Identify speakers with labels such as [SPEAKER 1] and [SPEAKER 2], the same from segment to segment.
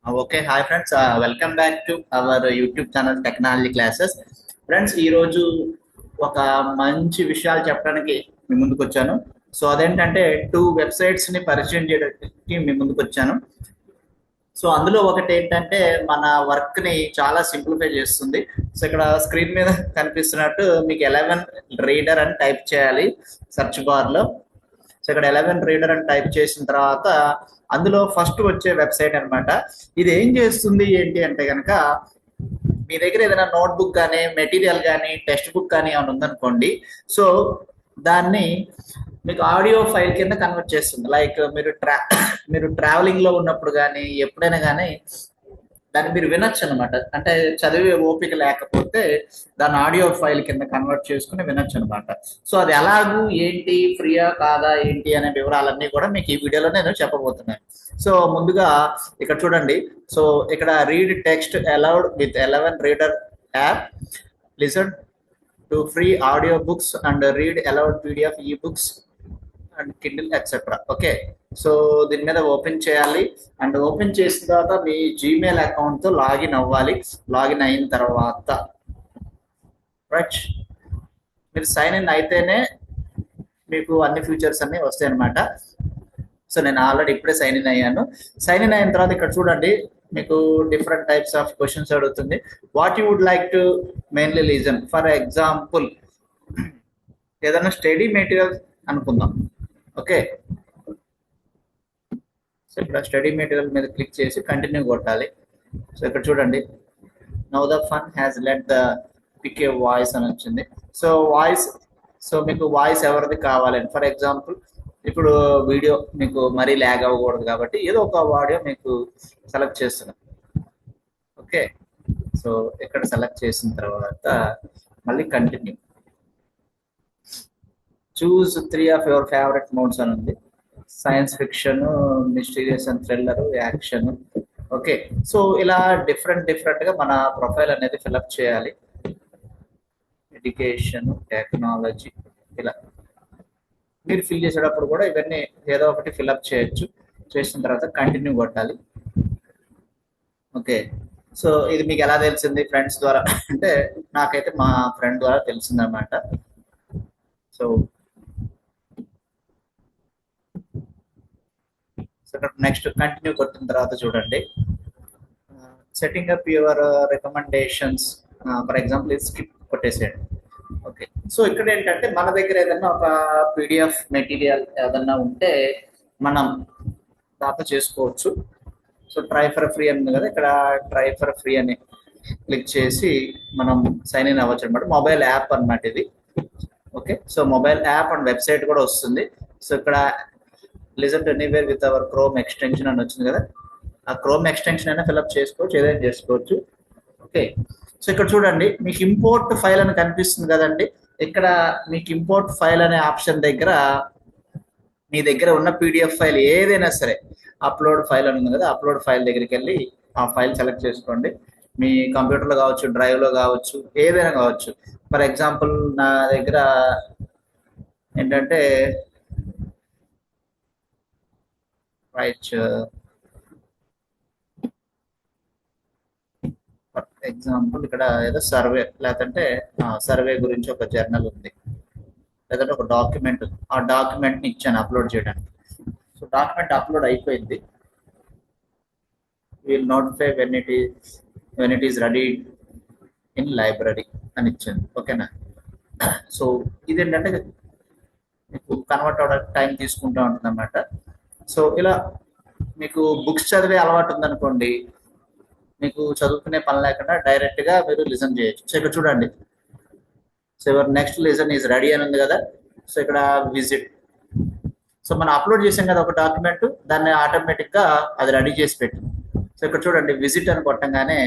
[SPEAKER 1] Okay hi friends, welcome back to our YouTube channel technology classes. Friends, ఈరోజు ఒక మంచి విషయాలు చెప్పడానికి మీ ముందుకు వచ్చాను. సో అదేంటంటే టూ వెబ్సైట్స్ని పరిచయం చేయడానికి మీ ముందుకు వచ్చాను. సో అందులో ఒకటి ఏంటంటే మన వర్క్ని చాలా సింప్లిఫై చేస్తుంది. సో ఇక్కడ స్క్రీన్ మీద కనిపిస్తున్నట్టు మీకు 11 రీడర్ అని టైప్ చేయాలి సెర్చ్ బార్లో. సో ఇక్కడ 11 రీడర్ అని టైప్ చేసిన తర్వాత అందులో ఫస్ట్ వచ్చే వెబ్సైట్ అన్నమాట. ఇది ఏం చేస్తుంది ఏంటి అంటే కనుక మీ దగ్గర ఏదైనా నోట్బుక్ కానీ మెటీరియల్ కానీ టెక్స్ట్ బుక్ కానీ ఏమైనా ఉందనుకోండి. సో దాన్ని మీకు ఆడియో ఫైల్ కింద కన్వర్ట్ చేస్తుంది. లైక్ మీరు ట్రావెలింగ్ లో ఉన్నప్పుడు కానీ ఎప్పుడైనా కానీ దాన్ని మీరు వినొచ్చు అనమాట. అంటే చదివే ఓపిక లేకపోతే దాన్ని ఆడియో ఫైల్ కింద కన్వర్ట్ చేసుకుని వినొచ్చు అనమాట. సో అది ఎలాగూ ఏంటి, ఫ్రీయా కాదా ఏంటి అనే వివరాలన్నీ కూడా మీకు ఈ వీడియోలో నేను చెప్పబోతున్నాను. సో ముందుగా ఇక్కడ చూడండి. సో ఇక్కడ read text aloud with 11 reader app, listen to free audio books and read aloud PDF e books and Kindle etcetera. Okay, so దీని మీద ఓపెన్ చేయాలి. అండ్ ఓపెన్ చేసిన తర్వాత మీ జీమెయిల్ అకౌంట్తో లాగిన్ అవ్వాలి. లాగిన్ అయిన తర్వాత రైట్, మీరు సైన్ ఇన్ అయితేనే మీకు అన్ని ఫీచర్స్ అన్ని వస్తాయి అనమాట. సో నేను ఆల్రెడీ ఇప్పుడే సైన్ ఇన్ అయ్యాను. సైన్ ఇన్ అయిన తర్వాత ఇక్కడ చూడండి, మీకు డిఫరెంట్ టైప్స్ ఆఫ్ క్వశ్చన్స్ అడుగుతుంది. What you would like to mainly lesson, for example ఏదైనా స్టడీ మెటీరియల్ అనుకుందాం. ఓకే, సో ఇక్కడ స్టడీ మెటీరియల్ మీద క్లిక్ చేసి కంటిన్యూ కొట్టాలి. సో ఇక్కడ చూడండి, now the fun has let the pick a voice అని వచ్చింది. సో వాయిస్, సో మీకు వాయిస్ ఎవరిది కావాలని, ఫర్ ఎగ్జాంపుల్ ఇప్పుడు వీడియో మీకు మరీ ల్యాగ్ అవ్వకూడదు కాబట్టి ఏదో ఒక ఆడియో మీకు సెలెక్ట్ చేస్తున్నాం. ఓకే, సో ఇక్కడ సెలెక్ట్ చేసిన తర్వాత మళ్ళీ continue. Choose 3 of your favourite modes అని ఉంది. Science fiction, mysterious and thriller, action. Okay, so ఇలా డిఫరెంట్ గా మన ప్రొఫైల్ అనేది ఫిల్అప్ చేయాలి. ఎడ్యుకేషన్, టెక్నాలజీ, ఇలా మీరు ఫిల్ చేసేటప్పుడు కూడా ఇవన్నీ ఏదో ఒకటి ఫిల్అప్ చేయొచ్చు. చేసిన తర్వాత కంటిన్యూ కొట్టాలి. ఓకే, సో ఇది మీకు ఎలా తెలిసింది? ఫ్రెండ్స్ ద్వారా అంటే నాకైతే మా ఫ్రెండ్ ద్వారా తెలిసిందన్నమాట. సో నెక్స్ట్ కంటిన్యూ కొట్టిన తర్వాత చూడండి, setting up your recommendations, for example ఇది స్కిప్ కొట్టేసేయండి. ఓకే, సో ఇక్కడ ఏంటంటే మన దగ్గర ఏదైనా ఒక పీడిఎఫ్ మెటీరియల్ ఏదన్నా ఉంటే మనం దాంతో చేసుకోవచ్చు. సో ట్రై ఫర్ ఫ్రీ అని ఉంది కదా, ఇక్కడ ట్రై ఫర్ ఫ్రీ అని క్లిక్ చేసి మనం సైన్ ఇన్ అవ్వచ్చు అనమాట. మొబైల్ యాప్ అనమాట ఇది. Okay, so mobile app and website కూడా వస్తుంది. సో ఇక్కడ listen to anywhere with our chrome extension అని వచ్చింది కదా, ఆ క్రోమ్ ఎక్స్టెన్షన్ అయినా ఫిల్అప్ చేసుకోవచ్చు, ఏదైనా చేసుకోవచ్చు. ఓకే, సో ఇక్కడ చూడండి, మీకు ఇంపోర్ట్ ఫైల్ అని కనిపిస్తుంది కదండి. ఇక్కడ మీకు ఇంపోర్ట్ ఫైల్ అనే ఆప్షన్ దగ్గర మీ దగ్గర ఉన్న పీడిఎఫ్ ఫైల్ ఏదైనా సరే, అప్లోడ్ ఫైల్ అని ఉంది కదా, అప్లోడ్ ఫైల్ దగ్గరికి వెళ్ళి ఆ ఫైల్ సెలెక్ట్ చేసుకోండి. మీ కంప్యూటర్లో కావచ్చు, డ్రైవ్లో కావచ్చు, ఏదైనా కావచ్చు. ఫర్ ఎగ్జాంపుల్ నా దగ్గర ఏంటంటే రైట్, ఫర్ ఎగ్జాంపుల్ ఇక్కడ ఏదో సర్వే, లేదంటే సర్వే గురించి ఒక జర్నల్ ఉంది, లేదంటే ఒక డాక్యుమెంట్, ఆ డాక్యుమెంట్ని ఇచ్చాను అప్లోడ్ చేయడానికి. సో డాక్యుమెంట్ అప్లోడ్ అయిపోయింది. Will notify when it is ready in library అని ఇచ్చింది. ఓకేనా, సో ఇదేంటంటే మీకు కన్వర్ట్ అవ్వడానికి టైం తీసుకుంటూ ఉంటుంది అన్నమాట. సో ఇలా మీకు బుక్స్ చదివే అలవాటు ఉందనుకోండి, మీకు చదువుకునే పని లేకుండా డైరెక్ట్గా మీరు లిసన్ చేయొచ్చు. సో ఇక్కడ చూడండి, so your next listen is ready అని ఉంది కదా. సో ఇక్కడ విజిట్, సో మనం అప్లోడ్ చేసాం కదా ఒక డాక్యుమెంట్, దాన్ని ఆటోమేటిక్గా అది రెడీ చేసి పెట్టింది. సో ఇక్కడ చూడండి, విజిట్ అని కొట్టంగానే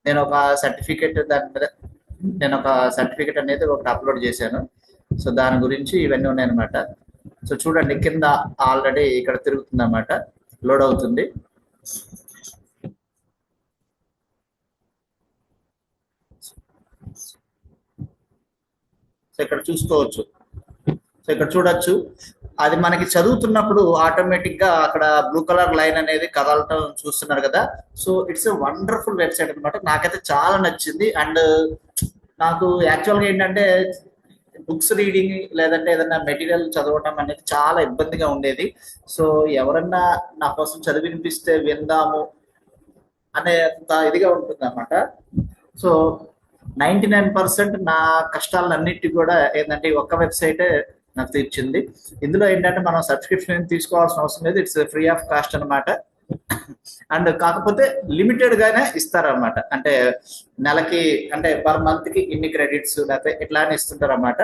[SPEAKER 1] నేను ఒక సర్టిఫికేట్ అనేది ఒకటి అప్లోడ్ చేశాను. సో దాని గురించి ఇవన్నీ ఉన్నాయన్నమాట. సో చూడండి, కింద ఆల్రెడీ ఇక్కడ తిరుగుతుంది అన్నమాట, లోడ్ అవుతుంది. సో ఇక్కడ చూసుకోవచ్చు, సో ఇక్కడ చూడొచ్చు, అది మనకి చదువుతున్నప్పుడు ఆటోమేటిక్ గా అక్కడ బ్లూ కలర్ లైన్ అనేది కదలటం చూస్తున్నారు కదా. So it's a wonderful website అనమాట. నాకైతే చాలా నచ్చింది. అండ్ నాకు యాక్చువల్గా ఏంటంటే బుక్స్ రీడింగ్ లేదంటే ఏదైనా మెటీరియల్ చదవటం అనేది చాలా ఇబ్బందిగా ఉండేది. సో ఎవరన్నా నా కోసం చదివి వినిపిస్తే విందాము అనేంత ఇదిగా ఉంటుంది అనమాట. సో 99% నా కష్టాలన్నిటి కూడా ఏంటంటే ఒక్క వెబ్సైటే నాకు తీర్చింది. ఇందులో ఏంటంటే మనం సబ్స్క్రిప్షన్ తీసుకోవాల్సిన అవసరం లేదు. ఇట్స్ ఫ్రీ ఆఫ్ కాస్ట్ అనమాట. అండ్ కాకపోతే లిమిటెడ్ గానే ఇస్తారనమాట. అంటే నెలకి అంటే పర్ మంత్ కి ఇన్ని క్రెడిట్స్ లేకపోతే ఇట్లా ఇస్తుంటారు అనమాట.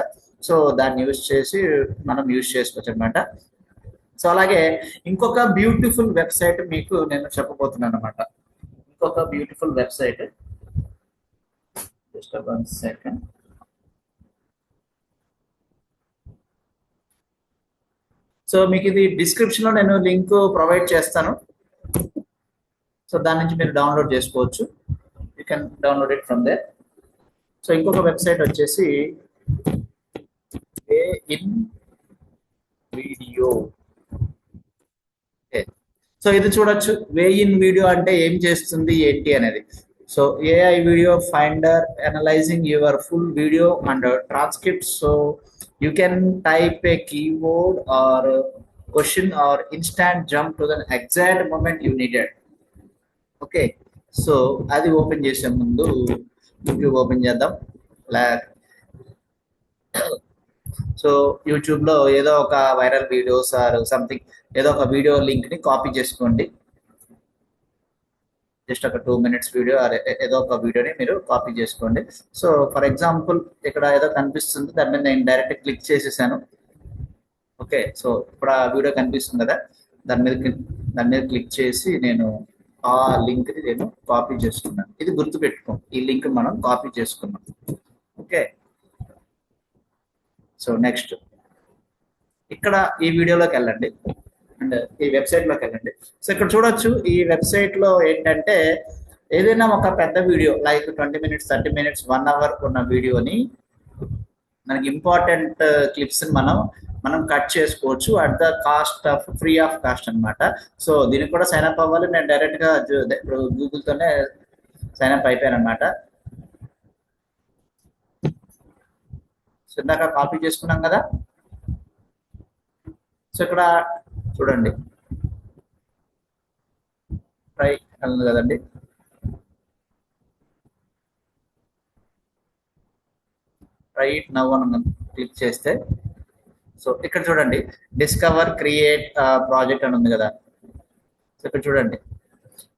[SPEAKER 1] సో దాన్ని యూజ్ చేసి మనం యూజ్ చేసుకోవచ్చు అనమాట. సో అలాగే ఇంకొక బ్యూటిఫుల్ వెబ్సైట్ మీకు నేను చెప్పబోతున్నాను అనమాట. ఇంకొక beautiful website, just 1 second. So మీకు ఇది డిస్క్రిప్షన్ లో నేను లింక్ ప్రొవైడ్ చేస్తాను. సో దాని నుంచి మీరు డౌన్లోడ్ చేసుకోవచ్చు. You can download it from there. So ఇంకొక వెబ్సైట్ వచ్చేసి ఏ ఇన్ వీడియో. సో ఇది చూడొచ్చు. వే ఇన్ వీడియో అంటే ఏం చేస్తుంది ఏంటి అనేది. So AI video finder analyzing your full video and transcript. So you can type a keyword or question or instant jump to the exact moment you needed. Okay, so అది open చేసే ముందు YouTube open చేద్దాం. So YouTube లో ఏదో ఒక viral videos or something ఏదో ఒక video link ని కాపీ చేసుకోండి. జస్ట్ ఒక 2 minutes వీడియో ఏదో ఒక వీడియోని మీరు కాపీ చేసుకోండి. సో ఫర్ ఎగ్జాంపుల్ ఇక్కడ ఏదో కనిపిస్తుంది, దాని మీద నేను డైరెక్ట్ క్లిక్ చేసేసాను. ఓకే, సో ఇప్పుడు ఆ వీడియో కనిపిస్తుంది కదా, దాని మీద క్లిక్ చేసి నేను ఆ లింక్ ని నేను కాపీ చేసుకున్నాను. ఇది గుర్తుపెట్టుకో, ఈ లింక్ మనం కాపీ చేసుకున్నాం. ఓకే, సో నెక్స్ట్ ఇక్కడ ఈ వీడియోలోకి వెళ్ళండి అండ్ ఈ వెబ్సైట్ లోకి వెళ్ళండి. సో ఇక్కడ చూడొచ్చు, ఈ వెబ్సైట్ లో ఏంటంటే ఏదైనా ఒక పెద్ద video like 20 minutes 30 minutes 1 hour ఉన్న వీడియోని మనకి ఇంపార్టెంట్ క్లిప్స్ మనం కట్ చేసుకోవచ్చు at the cost of free of cost అనమాట. సో దీనికి కూడా సైన్ అప్ అవ్వాలి. నేను డైరెక్ట్ గా ఇప్పుడు గూగుల్ తోనే సైన్ అప్ అయిపోయాను అనమాట. సో ఇందాక కాపీ చేసుకున్నాం కదా. సో ఇక్కడ చూడండి, ట్రై ఉంది కదండి. ట్రై ఇట్ నౌ అని క్లిక్ చేస్తే సో ఇక్కడ చూడండి, డిస్కవర్ క్రియేట్ ప్రాజెక్ట్ అని ఉంది కదా. సో ఇక్కడ చూడండి,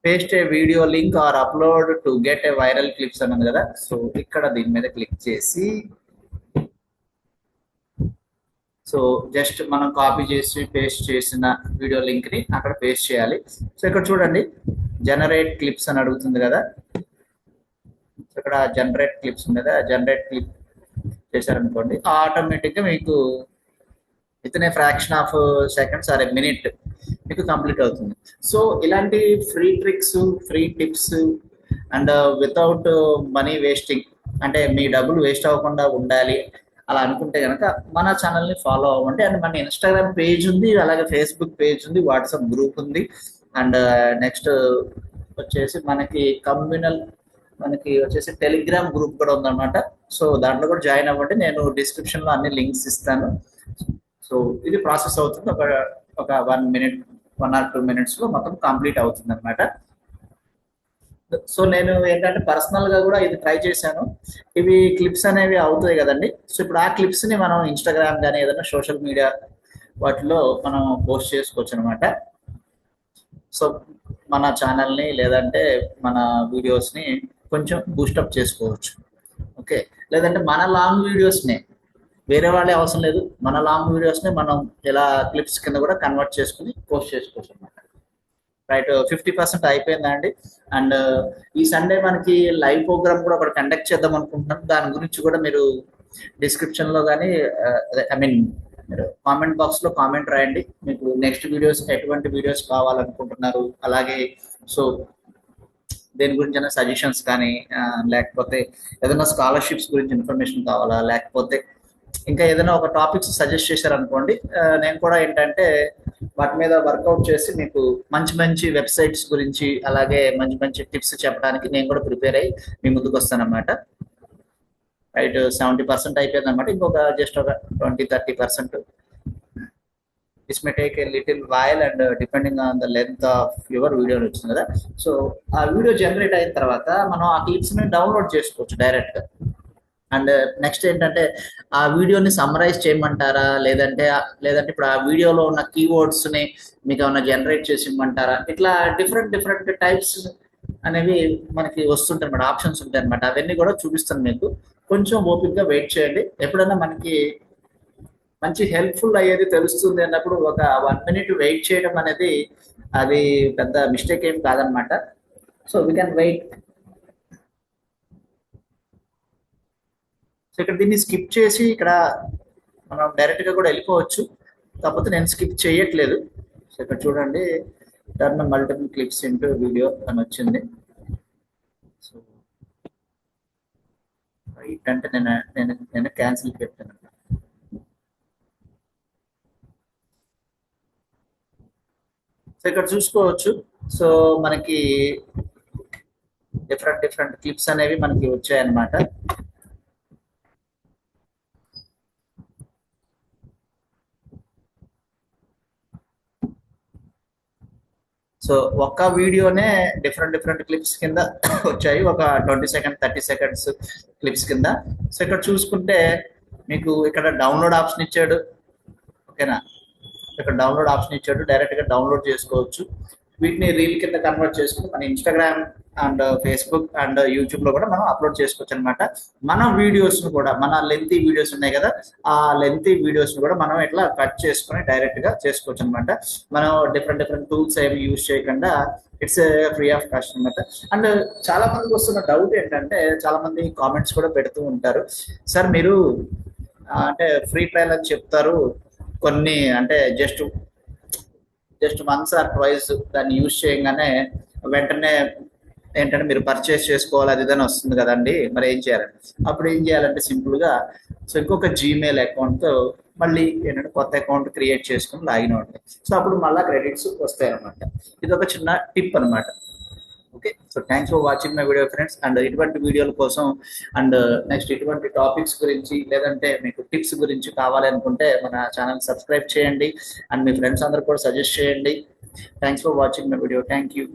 [SPEAKER 1] paste a video link or upload to get a viral clips అని ఉంది కదా. సో ఇక్కడ దీని మీద క్లిక్ చేసి సో జస్ట్ మనం కాపీ చేసి పేస్ట్ చేసిన వీడియో లింక్ ని అక్కడ పేస్ట్ చేయాలి. సో ఇక్కడ చూడండి, జనరేట్ క్లిప్స్ అని అడుగుతుంది కదా. సో ఇక్కడ జనరేట్ క్లిప్స్ ఉంది కదా, జనరేట్ క్లిప్ చేశారనుకోండి, ఆటోమేటిక్ గా మీకు with fraction of seconds are a minute మీకు కంప్లీట్ అవుతుంది. సో ఇలాంటి free tricks, free tips and without money wasting, అంటే మీ డబ్బులు వేస్ట్ అవ్వకుండా ఉండాలి అలా అనుకుంటే కనుక మన ఛానల్ని ఫాలో అవ్వండి. అండ్ మన ఇన్స్టాగ్రామ్ పేజ్ ఉంది, అలాగే ఫేస్బుక్ పేజ్ ఉంది, వాట్సాప్ గ్రూప్ ఉంది. అండ్ నెక్స్ట్ వచ్చేసి మనకి వచ్చేసి టెలిగ్రామ్ గ్రూప్ కూడా ఉందన్నమాట. సో దాంట్లో కూడా జాయిన్ అవ్వండి. నేను డిస్క్రిప్షన్లో అన్ని లింక్స్ ఇస్తాను. సో ఇది ప్రాసెస్ అవుతుంది. ఒక 1 minute 1 or 2 minutes లో మొత్తం కంప్లీట్ అవుతుంది అనమాట. సో నేను ఏంటంటే పర్సనల్ గా కూడా ఇది ట్రై చేశాను. ఇవి క్లిప్స్ అనేవి అవుతాయి కదండి. సో ఇప్పుడు ఆ క్లిప్స్ ని మనం ఇన్స్టాగ్రామ్ కానీ ఏదైనా సోషల్ మీడియా వాటిలో మనం పోస్ట్ చేసుకోవచ్చు అనమాట. సో మన ఛానల్ని లేదంటే మన వీడియోస్ని కొంచెం బూస్టప్ చేసుకోవచ్చు. ఓకే, లేదంటే మన లాంగ్ వీడియోస్ని, వేరే వాళ్ళే అవసరం లేదు, మన లాంగ్ వీడియోస్ని మనం ఇలా క్లిప్స్ కింద కూడా కన్వర్ట్ చేసుకుని పోస్ట్ చేసుకోవచ్చు అనమాట. రైట్, 50% అయిపోయిందండి. అండ్ ఈ సండే మనకి లైవ్ ప్రోగ్రామ్ కూడా ఒకటి కండక్ట్ చేద్దాం అనుకుంటున్నాం. దాని గురించి కూడా మీరు డిస్క్రిప్షన్లో కానీ మీరు కామెంట్ బాక్స్లో కామెంట్ రాయండి. మీకు నెక్స్ట్ వీడియోస్ ఎటువంటి వీడియోస్ కావాలనుకుంటున్నారు, అలాగే సో దేని గురించి అయినా సజెషన్స్ కానీ లేకపోతే ఏదైనా స్కాలర్షిప్స్ గురించి ఇన్ఫర్మేషన్ కావాలా, లేకపోతే ఇంకా ఏదైనా ఒక టాపిక్స్ సజెస్ట్ చేశారనుకోండి, నేను కూడా ఏంటంటే వాటి మీద వర్కౌట్ చేసి మీకు మంచి మంచి వెబ్సైట్స్ గురించి అలాగే మంచి మంచి టిప్స్ చెప్పడానికి నేను కూడా ప్రిపేర్ అయ్యి మీ ముందుకు వస్తానన్నమాట. రైట్, 70% అయిపోయింది అనమాట. ఇంకొక జస్ట్ ఒక 20-30%. This may take a little while and depending on the length of your video వచ్చింది కదా. సో ఆ వీడియో జనరేట్ అయిన తర్వాత మనం ఆ క్లిప్స్ని డౌన్లోడ్ చేసుకోవచ్చు డైరెక్ట్గా. అండ్ నెక్స్ట్ ఏంటంటే ఆ వీడియోని సమ్మరైజ్ చేయమంటారా, లేదంటే ఇప్పుడు ఆ వీడియోలో ఉన్న కీవర్డ్స్ని మీకు ఏమైనా జనరేట్ చేసి ఇవ్వమంటారా, ఇట్లా డిఫరెంట్ డిఫరెంట్ టైప్స్ అనేవి మనకి వస్తుంటాయి అన్నమాట, ఆప్షన్స్ ఉంటాయి అనమాట. అవన్నీ కూడా చూపిస్తాను మీకు. కొంచెం ఓపిక్గా వెయిట్ చేయండి. ఎప్పుడైనా మనకి మంచి హెల్ప్ఫుల్ అయ్యేది తెలుస్తుంది అన్నప్పుడు ఒక 1 minute వెయిట్ చేయడం అనేది అది పెద్ద మిస్టేక్ ఏం కాదనమాట. So we can wait. So ఇక్కడ దీన్ని స్కిప్ చేసి ఇక్కడ మనం డైరెక్ట్గా కూడా వెళ్ళిపోవచ్చు, కాకపోతే నేను స్కిప్ చేయట్లేదు. సో ఇక్కడ చూడండి, turn multiple clips into video అని వచ్చింది. సో రైట్ అంటే నేను క్యాన్సిల్ పెట్టాను. సో ఇక్కడ చూసుకోవచ్చు. సో మనకి డిఫరెంట్ డిఫరెంట్ క్లిప్స్ అనేవి మనకి వచ్చాయన్నమాట. సో ఒక్క వీడియోనే డిఫరెంట్ డిఫరెంట్ క్లిప్స్ కింద వచ్చాయి, ఒక 20 seconds 30 seconds క్లిప్స్ కింద. సో ఇక్కడ చూసుకుంటే మీకు ఇక్కడ డౌన్లోడ్ ఆప్షన్ ఇచ్చాడు, ఓకేనా. ఇక్కడ డౌన్లోడ్ ఆప్షన్ ఇచ్చాడు, డైరెక్ట్గా డౌన్లోడ్ చేసుకోవచ్చు. వీటిని రీల్ కింద కన్వర్ట్ చేసుకుని మన ఇన్స్టాగ్రామ్ అండ్ ఫేస్బుక్ అండ్ యూట్యూబ్లో కూడా మనం అప్లోడ్ చేసుకోవచ్చు అనమాట. మన వీడియోస్ను కూడా, మన లెంతీ వీడియోస్ ఉన్నాయి కదా, ఆ లెంతీ వీడియోస్ని కూడా మనం ఇట్లా కట్ చేసుకొని డైరెక్ట్గా చేసుకోవచ్చు అనమాట. మనం డిఫరెంట్ డిఫరెంట్ టూల్స్ ఏమి యూజ్ చేయకుండా ఇట్స్ ఫ్రీ ఆఫ్ కాస్ట్ అనమాట. అండ్ చాలా మందికి వస్తున్న డౌట్ ఏంటంటే, చాలా మంది కామెంట్స్ కూడా పెడుతూ ఉంటారు, సార్ మీరు అంటే ఫ్రీ ట్రయల్ అని చెప్తారు, కొన్ని అంటే జస్ట్ వన్స్ ఆర్ ట్వైస్ దాన్ని యూజ్ చేయగానే వెంటనే ఏంటంటే మీరు పర్చేస్ చేసుకోవాలి అది ఇదని వస్తుంది కదండి, మరి ఏం చేయాలంటే, అప్పుడు ఏం చేయాలంటే సింపుల్గా సో ఇంకొక జీమెయిల్ అకౌంట్తో మళ్ళీ ఏంటంటే కొత్త అకౌంట్ క్రియేట్ చేసుకుని లాగిన్ అవుతాయి. సో అప్పుడు మళ్ళీ క్రెడిట్స్ వస్తాయి అనమాట. ఇది ఒక చిన్న టిప్ అనమాట. Okay, so thanks for watching my video friends. And ఇటువంటి వీడియోల కోసం అండ్ నెక్స్ట్ ఇటువంటి టాపిక్స్ గురించి లేదంటే మీకు టిప్స్ గురించి కావాలి అనుకుంటే మన ఛానల్ సబ్స్క్రైబ్ చేయండి అండ్ మీ ఫ్రెండ్స్ అందరూ కూడా సజెస్ట్ చేయండి. Thanks for watching my video. Thank you.